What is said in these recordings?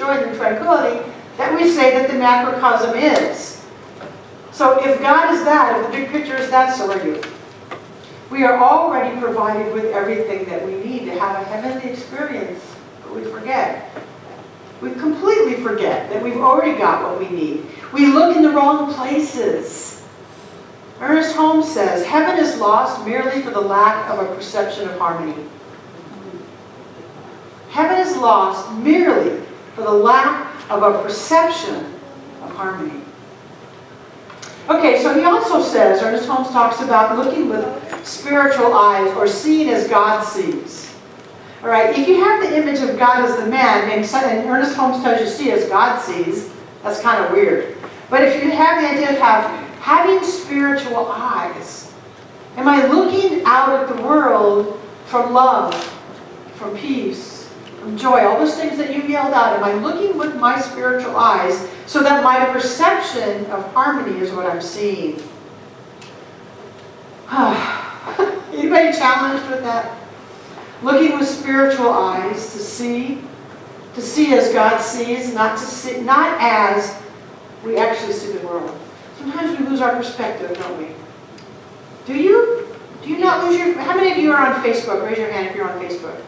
joy and tranquility that we say that the macrocosm is. So if God is that, if the big picture is that, so are you. We are already provided with everything that we need to have a heavenly experience, but we forget. We completely forget that we've already got what we need. We look in the wrong places. Ernest Holmes says, heaven is lost merely for the lack of a perception of harmony. Heaven is lost merely for the lack of a perception of harmony. Okay, so he also says, Ernest Holmes talks about looking with spiritual eyes, or seeing as God sees. All right, if you have the image of God as the man, and Ernest Holmes tells you see as God sees, that's kind of weird. But if you have the idea of having spiritual eyes, am I looking out at the world from love, from peace, from joy, all those things that you yelled out? Am I looking with my spiritual eyes so that my perception of harmony is what I'm seeing? Anybody challenged with that? Looking with spiritual eyes to see as God sees, not as we actually see the world. Sometimes we lose our perspective, don't we? Do you? Do you not lose your... How many of you are on Facebook? Raise your hand if you're on Facebook.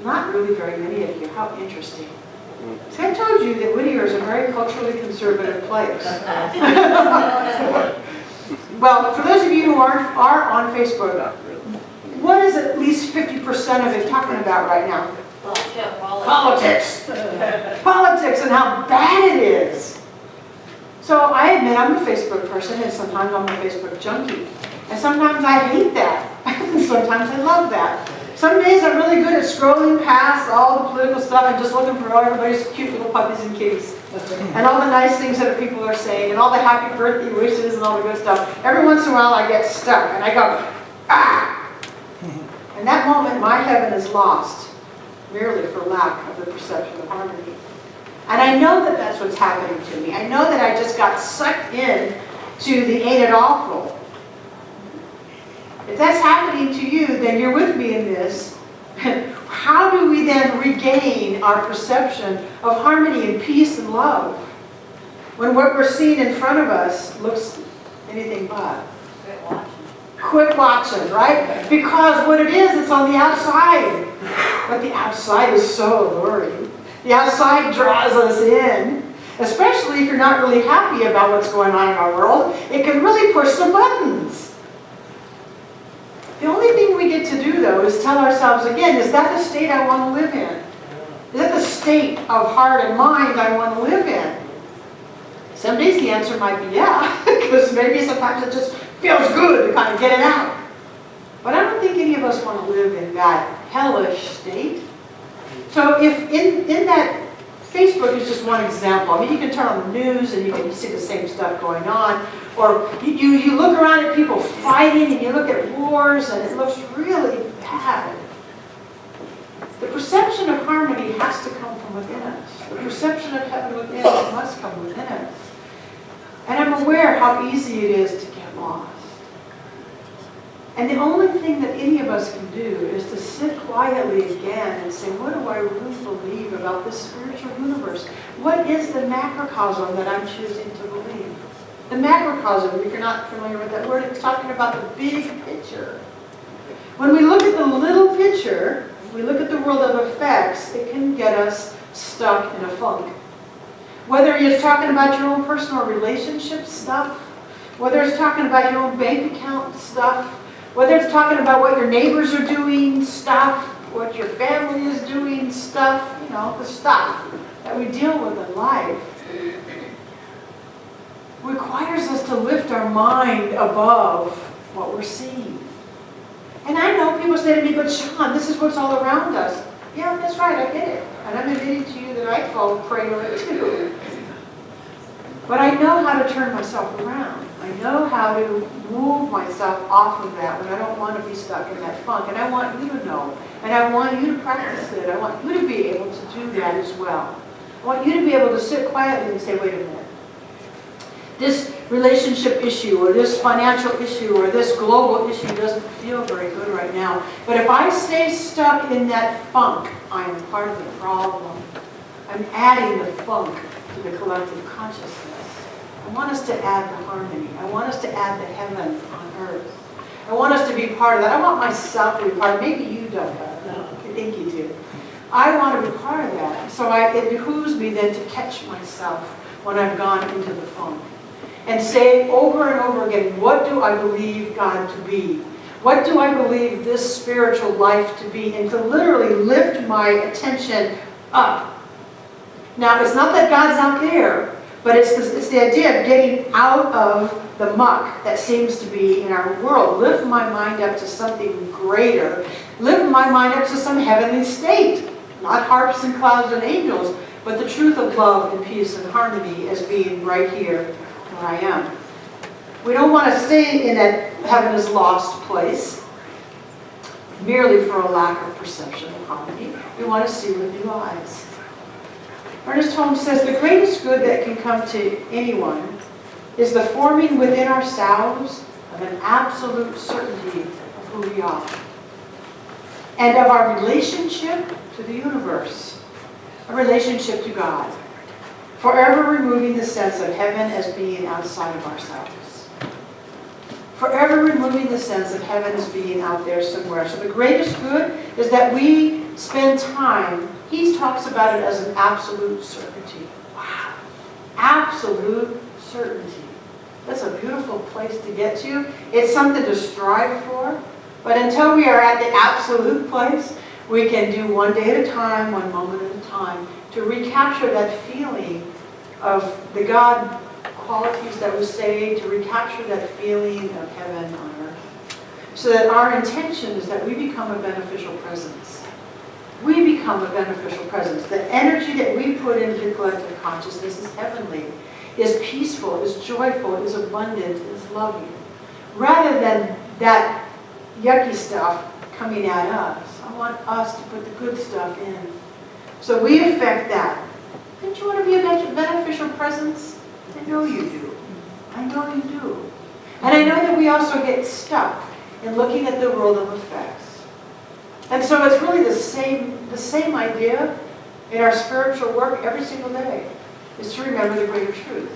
Not really very many of you. How interesting. See, I told you that Whittier is a very culturally conservative place. Well, for those of you who are on Facebook, what is at least 50% of it talking about right now? Politics. Politics and how bad it is. So I admit I'm a Facebook person, and sometimes I'm a Facebook junkie. And sometimes I hate that. And sometimes I love that. Some days I'm really good at scrolling past all the political stuff and just looking for everybody's cute little puppies and kitties. And all the nice things that people are saying, and all the happy birthday wishes and all the good stuff. Every once in a while I get stuck and I go, ah! In that moment my heaven is lost, merely for lack of the perception of harmony. And I know that that's what's happening to me. I know that I just got sucked in to the ain't it awful. If that's happening to you, then you're with me in this. How do we then regain our perception of harmony and peace and love when what we're seeing in front of us looks anything but? Quit watching, right? Because what it is, it's on the outside. But the outside is so alluring. The outside draws us in. Especially if you're not really happy about what's going on in our world. It can really push some buttons. The only thing we get to do, though, is tell ourselves again, is that the state I want to live in? Is that the state of heart and mind I want to live in? Some days the answer might be yeah, because maybe sometimes it just feels good to kind of get it out. But I don't think any of us want to live in that hellish state. So if in that, Facebook is just one example. I mean, you can turn on the news and you can see the same stuff going on. Or you look around at people fighting and you look at wars and it looks really bad. The perception of harmony has to come from within us. The perception of heaven within us must come within us. And I'm aware how easy it is to get lost. And the only thing that any of us can do is to sit quietly again and say, what do I really believe about this spiritual universe? What is the macrocosm that I'm choosing to believe? The macrocosm, if you're not familiar with that word, it's talking about the big picture. When we look at the little picture, we look at the world of effects, it can get us stuck in a funk. Whether you're talking about your own personal relationship stuff, whether it's talking about your own bank account stuff, whether it's talking about what your neighbors are doing, stuff, what your family is doing, stuff, you know, the stuff that we deal with in life, requires us to lift our mind above what we're seeing. And I know people say to me, but Sean, this is what's all around us. Yeah, that's right, I get it. And I'm admitting to you that I fall prey to it too. But I know how to turn myself around. I know how to move myself off of that when I don't want to be stuck in that funk. And I want you to know. And I want you to practice it. I want you to be able to do that as well. I want you to be able to sit quietly and say, wait a minute. This relationship issue or this financial issue or this global issue doesn't feel very good right now. But if I stay stuck in that funk, I am part of the problem. I'm adding the funk to the collective consciousness. I want us to add the harmony. I want us to add the heaven on earth. I want us to be part of that. I want myself to be part of it. Maybe you don't, I think you do. I want to be part of that. So it behooves me then to catch myself when I've gone into the funk. And say over and over again, what do I believe God to be? What do I believe this spiritual life to be? And to literally lift my attention up. Now, it's not that God's not there, but it's the idea of getting out of the muck that seems to be in our world. Lift my mind up to something greater. Lift my mind up to some heavenly state. Not harps and clouds and angels, but the truth of love and peace and harmony as being right here where I am. We don't want to stay in that heaven is lost place merely for a lack of perception of harmony. We want to see with new eyes. Ernest Holmes says, the greatest good that can come to anyone is the forming within ourselves of an absolute certainty of who we are and of our relationship to the universe, a relationship to God, forever removing the sense of heaven as being outside of ourselves. Forever removing the sense of heaven as being out there somewhere. So the greatest good is that we spend time. He talks about it as an absolute certainty. Wow. Absolute certainty. That's a beautiful place to get to. It's something to strive for. But until we are at the absolute place, we can do one day at a time, one moment at a time, to recapture that feeling of the God qualities that we say, to recapture that feeling of heaven on earth. So that our intention is that we become a beneficial presence. We become a beneficial presence. The energy that we put into the collective consciousness is heavenly, is peaceful, is joyful, is abundant, is loving. Rather than that yucky stuff coming at us. I want us to put the good stuff in. So we affect that. Don't you want to be a beneficial presence? I know you do. I know you do. And I know that we also get stuck in looking at the world of effects. And so it's really the same idea in our spiritual work every single day, is to remember the greater truth.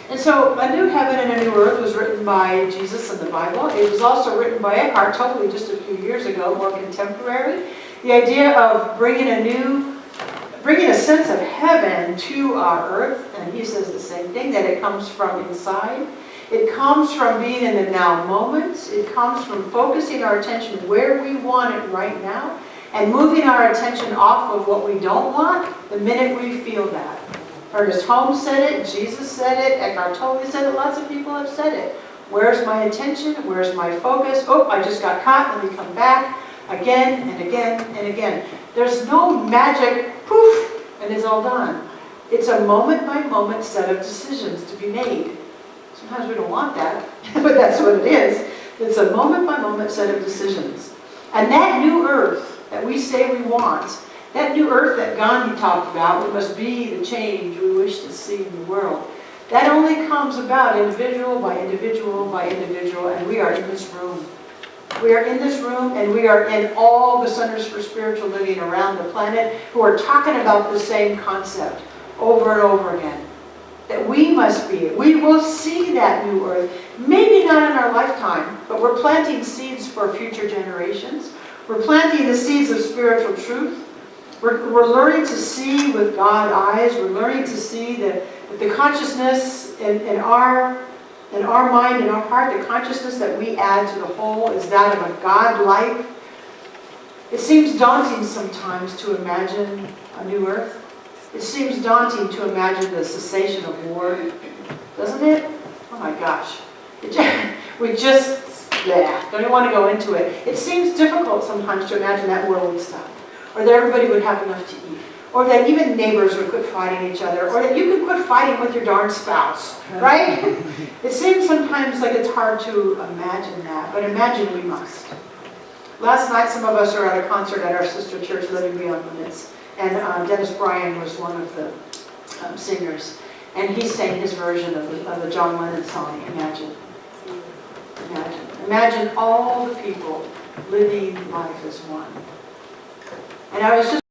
And so A New Heaven and a New Earth was written by Jesus in the Bible. It was also written by Eckhart Tolle just a few years ago, more contemporary. The idea of bringing a sense of heaven to our earth, and he says the same thing, that it comes from inside. It comes from being in the now moment. It comes from focusing our attention where we want it right now and moving our attention off of what we don't want the minute we feel that. Ernest Holmes said it, Jesus said it, Eckhart Tolle said it, lots of people have said it. Where's my attention? Where's my focus? Oh, I just got caught, let me come back again and again and again. There's no magic, poof, and it's all done. It's a moment-by-moment set of decisions to be made. Sometimes we don't want that, but that's what it is. It's a moment-by-moment set of decisions. And that new earth that we say we want, that new earth that Gandhi talked about, it must be the change we wish to see in the world. That only comes about individual by individual by individual, and we are in this room. We are in this room, and we are in all the centers for spiritual living around the planet who are talking about the same concept over and over again. That we must be it. We will see that new earth. Maybe not in our lifetime, but we're planting seeds for future generations. We're planting the seeds of spiritual truth. We're learning to see with God eyes. We're learning to see that the consciousness in our mind, in our heart, the consciousness that we add to the whole is that of a God life. It seems daunting sometimes to imagine a new earth. It seems daunting to imagine the cessation of war, doesn't it? Oh my gosh. Don't even want to go into it. It seems difficult sometimes to imagine that world would stop, or that everybody would have enough to eat, or that even neighbors would quit fighting each other, or that you could quit fighting with your darn spouse, right? It seems sometimes like it's hard to imagine that, but imagine we must. Last night, some of us are at a concert at our sister church, Living Beyond Limits, and Dennis Bryan was one of the singers. And he sang his version of the John Lennon song, Imagine. Imagine. Imagine all the people living life as one. And I was just